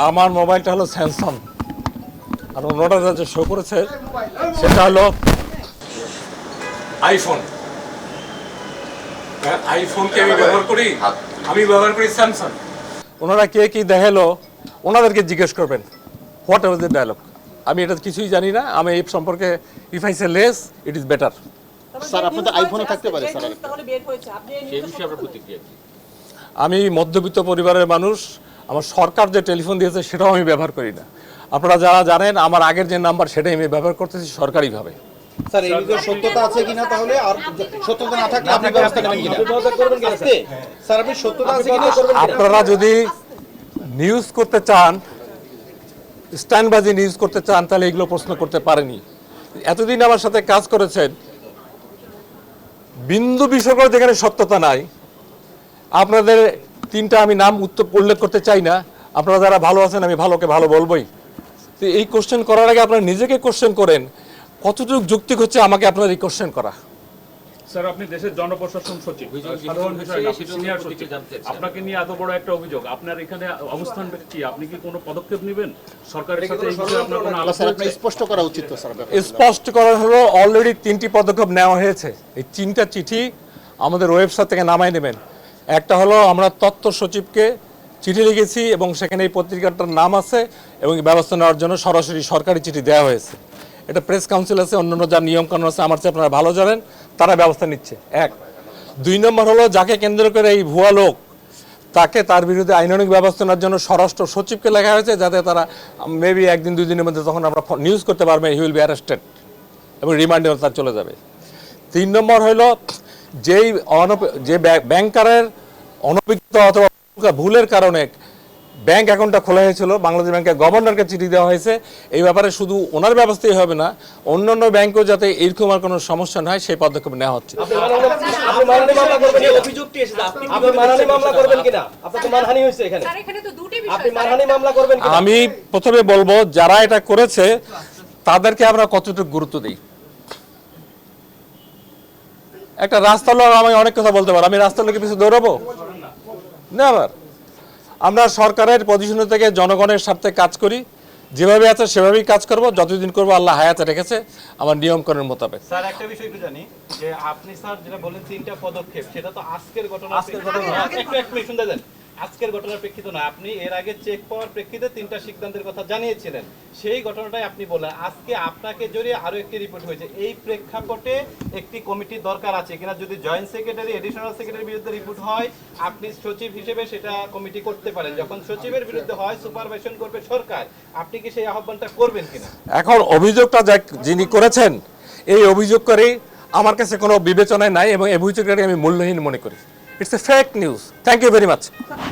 আমার মোবাইলটা হলো স্যামসাং, আর অন্যটা যে শো করেছে সেটা হলো আইফোন। আইফোনকে আমি ব্যবহার করি স্যামসাং। ওনারা কে কি দেখালো ওনাদেরকে জিজ্ঞেস করবেন হোয়াট এভার দ্য ডায়লগ। আমি এটা কিছুই জানি না। আমি এই সম্পর্কে if I say less it is better. Sir আপনাদের আইফোনে থাকতে পারে স্যার, তাহলে বের হয়েছে আপনি এই সেই বিষয়ে আপনার প্রতিক্রিয়া কি? আমি মধ্যবিত্ত পরিবারের মানুষ। আমার সরকার যে টেলিফোন দিয়েছে সেটাও আমি ব্যবহার করি না। আপনারা যারা জানেন আমার আগের যে নাম্বার সেটাই আমি ব্যবহার করতেছি সরকারিভাবে। স্যার এই বিষয়ে সত্যতা আছে কিনা, তাহলে আর সত্যতা না থাকলে আপনি ব্যবস্থা নেবেন কিনা? স্যার আপনি সত্যতা আছে কিনা করবেন কিনা? আপনারা যদি নিউজ করতে চান, স্ট্যান্ডবাজি নিউজ করতে চান, তাহলে এগুলো প্রশ্ন করতে পারেনি। এতদিন আমার সাথে কাজ করেছেন, বিন্দু বিসর্গ যেখানে সত্যতা নাই। আপনাদের তিনটা আমি নাম উল্লেখ করতে চাই না। আপনারা যারা ভালো আছেন আমি ভালোকে ভালো বলবোই। তো এই কোশ্চেন করার আগে আপনারা নিজেকে কোশ্চেন করেন কতটুকু যৌক্তিক হচ্ছে আমাকে আপনার এই কোশ্চেন করা। স্যার আপনি দেশের জনপ্রশাসন সচিব, সাধারণ বিষয় না, সিনিয়র সচিব, আপনাকে নিয়ে এত বড় একটা অভিযোগ, আপনার এখানে অবস্থান কি? আপনি কি কোনো পদক্ষেপ নেবেন সরকারের সাথে এই বিষয়ে? আপনার কোনো আলাপ স্যার হয়েছে? আপনি স্পষ্ট করা উচিত তো স্যার ব্যাপারটা। স্পষ্ট করা হলো অলরেডি 3টি পদক্ষেপ নেওয়া হয়েছে। এই 3টা চিঠি আমাদের ওয়েবসাইট থেকে নামাই নেবেন। একটা হলো আমরা তথ্য সচিবকে চিঠি লিখেছি এবং সেখানে এই পত্রিকাটার নাম আছে এবং ব্যবস্থা নেওয়ার জন্য সরাসরি সরকারি চিঠি দেওয়া হয়েছে। এটা প্রেস কাউন্সিল আছে, অন্যান্য যা নিয়মকানুন আছে আমার চেয়ে আপনারা ভালো জানেন, তারা ব্যবস্থা নিচ্ছে। 1 2 নম্বর হলো যাকে কেন্দ্র করে এই ভুয়া লোক, তাকে তার বিরুদ্ধে আইনানুগ ব্যবস্থা নেওয়ার জন্য স্বরাষ্ট্র সচিবকে লেখা হয়েছে, যাতে তারা মেবি 1 দিন 2 দিনের মধ্যে তখন আমরা নিউজ করতে পারবেন হি উইল বি অ্যারেস্টেড এবং রিমান্ডে তার চলে যাবে। 3 নম্বর হলো যে ব্যাংকারের অনভিজ্ঞতা অথবা ভুলের কারণে ব্যাংক অ্যাকাউন্টটা খোলা হয়েছিল, বাংলাদেশ ব্যাংকের গভর্নরকে চিঠি দেওয়া হয়েছে। এই ব্যাপারে শুধু ওনার ব্যবস্থাই হবে না, অন্যান্য ব্যাংকেও যাতে এরকম আর কোনো সমস্যা না হয় সেই পদক্ষেপ নেওয়া হচ্ছে। আমি প্রথমে বলবো যারা এটা করেছে তাদেরকে আমরা কতটুকু গুরুত্ব দিই। একটা রাস্তা লোক আমি অনেক কথা বলতে পারো, আমি রাস্তা লোকের পিছনে দৌড়াবো না। আবার আমরা সরকারের পজিশন থেকে জনগণের স্বার্থে কাজ করি, যেভাবে আছে সেভাবেই কাজ করব, যতদিন করবো আল্লাহ হায়াতে রেখেছে আমার নিয়মকানুন মোতাবেক। স্যার একটা বিষয় একটু জানি যে আপনি স্যার যেটা বলেন 3টা পদক্ষেপ, সেটা তো আজকের ঘটনা, একটু শুনতে দেন। আজকের ঘটনার প্রেক্ষিতে না, আপনি এর আগে চেক পাওয়ার প্রেক্ষিতে 3টা সিদ্ধান্তের কথা জানিয়েছিলেন, সেই ঘটনাটাই আপনি বলেন। আজকে আপনাকে জড়িয়ে আরো একটি রিপোর্ট হয়েছে, এই প্রেক্ষাপটে একটি কমিটির দরকার আছে কিনা? যদি জয়েন্ট সেক্রেটারি এডিশনাল সেক্রেটারির বিরুদ্ধে রিপোর্ট হয়, আপনি সচিব হিসেবে সেটা কমিটি করতে পারেন। যখন সচিবের বিরুদ্ধে হয়, সুপারভাইশন করবে সরকার। আপনি কি সেই আহ্বানটা করবেন কিনা? এখন অভিযোগটা যিনি করেছেন এই অভিযোগ করে আমার কাছে কোনো বিবেচনায় নাই এবং এই অভিযোগটাকে আমি মূল্যহীন মনে করি। It's a fake news. Thank you very much.